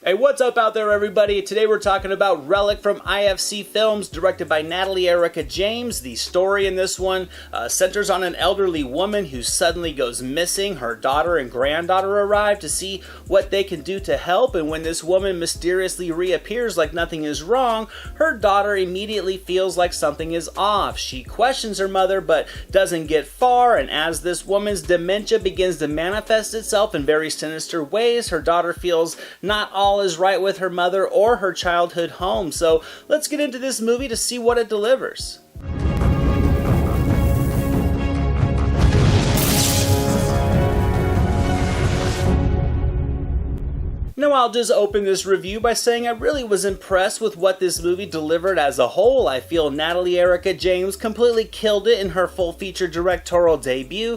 Hey, what's up out there, everybody? Today we're talking about Relic from IFC Films, directed by Natalie Erica James. The story in this one centers on an elderly woman who suddenly goes missing. Her daughter and granddaughter arrive to see what they can do to help, and when this woman mysteriously reappears like nothing is wrong, her daughter immediately feels like something is off. She questions her mother but doesn't get far, and as this woman's dementia begins to manifest itself in very sinister ways, her daughter feels not all is right with her mother or her childhood home. So let's get into this movie to see what it delivers. Now I'll just open this review by saying I really was impressed with what this movie delivered as a whole. I feel Natalie Erica James completely killed it in her full feature directorial debut.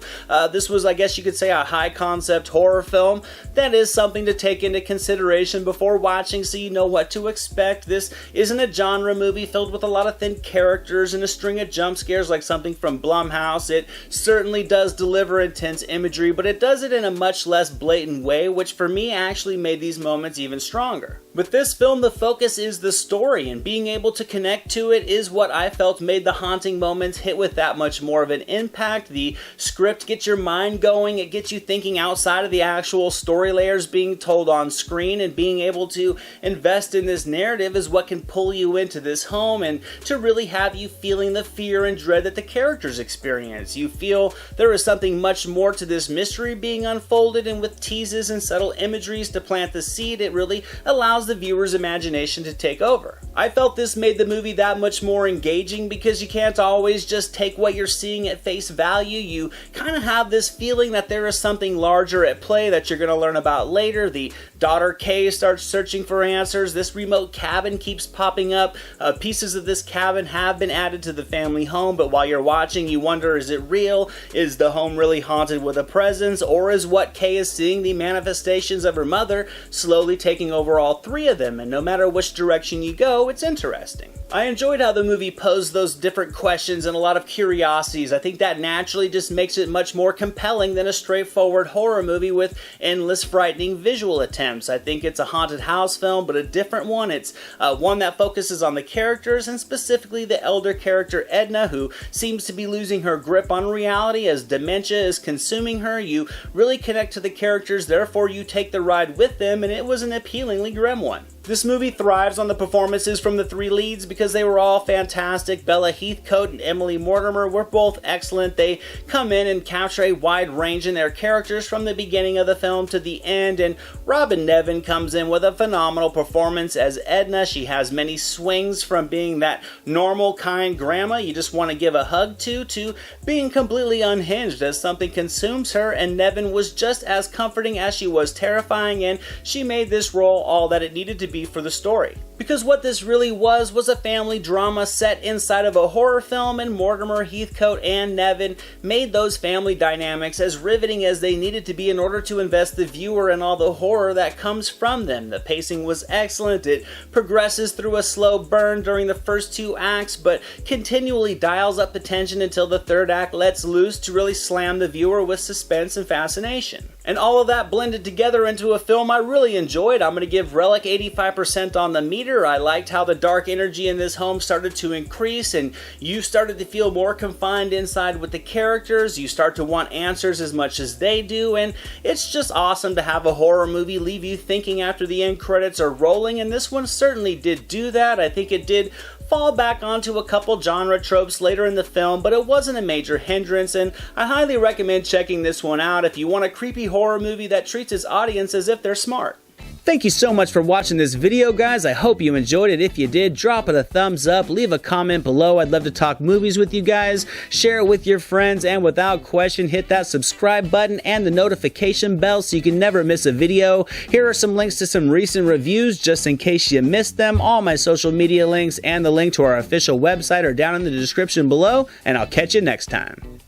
This was, I guess you could say, a high concept horror film. That is something to take into consideration before watching so you know what to expect. This isn't a genre movie filled with a lot of thin characters and a string of jump scares like something from Blumhouse. It certainly does deliver intense imagery, but it does it in a much less blatant way, which for me actually made these moments even stronger. With this film, the focus is the story, and being able to connect to it is what I felt made the haunting moments hit with that much more of an impact. The script gets your mind going, it gets you thinking outside of the actual story layers being told on screen, and being able to invest in this narrative is what can pull you into this home and to really have you feeling the fear and dread that the characters experience. You feel there is something much more to this mystery being unfolded, and with teases and subtle imageries to plant the seed, it really allows the viewer's imagination to take over. I felt this made the movie that much more engaging because you can't always just take what you're seeing at face value. You kind of have this feeling that there is something larger at play that you're going to learn about later. The daughter Kay starts searching for answers. This remote cabin keeps popping up. Pieces of this cabin have been added to the family home, but while you're watching, you wonder, is it real? Is the home really haunted with a presence? Or is what Kay is seeing the manifestations of her mother slowly taking over all three of them? And no matter which direction you go, it's interesting. I enjoyed how the movie posed those different questions and a lot of curiosities. I think that naturally just makes it much more compelling than a straightforward horror movie with endless frightening visual attempts. I think it's a haunted house film, but a different one. It's one that focuses on the characters, and specifically the elder character Edna, who seems to be losing her grip on reality as dementia is consuming her. You really connect to the characters, therefore you take the ride with them, and it was an appealingly grim one. This movie thrives on the performances from the three leads because they were all fantastic. Bella Heathcote and Emily Mortimer were both excellent. They come in and capture a wide range in their characters from the beginning of the film to the end, and Robyn Nevin comes in with a phenomenal performance as Edna. She has many swings from being that normal, kind grandma you just want to give a hug to being completely unhinged as something consumes her, and Nevin was just as comforting as she was terrifying, and she made this role all that it needed to be for the story. Because what this really was a family drama set inside of a horror film, and Mortimer, Heathcote, and Nevin made those family dynamics as riveting as they needed to be in order to invest the viewer in all the horror that comes from them. The pacing was excellent. It progresses through a slow burn during the first two acts, but continually dials up the tension until the third act lets loose to really slam the viewer with suspense and fascination. And all of that blended together into a film I really enjoyed. I'm going to give Relic 85% on the meter. I liked how the dark energy in this home started to increase, and you started to feel more confined inside with the characters. You start to want answers as much as they do, and it's just awesome to have a horror movie leave you thinking after the end credits are rolling, and this one certainly did do that. I think it did fall back onto a couple genre tropes later in the film, but it wasn't a major hindrance, and I highly recommend checking this one out if you want a creepy horror movie that treats its audience as if they're smart. Thank you so much for watching this video, guys. I hope you enjoyed it. If you did, drop it a thumbs up, leave a comment below. I'd love to talk movies with you guys. Share it with your friends, and without question, hit that subscribe button and the notification bell so you can never miss a video. Here are some links to some recent reviews just in case you missed them. All my social media links and the link to our official website are down in the description below, and I'll catch you next time.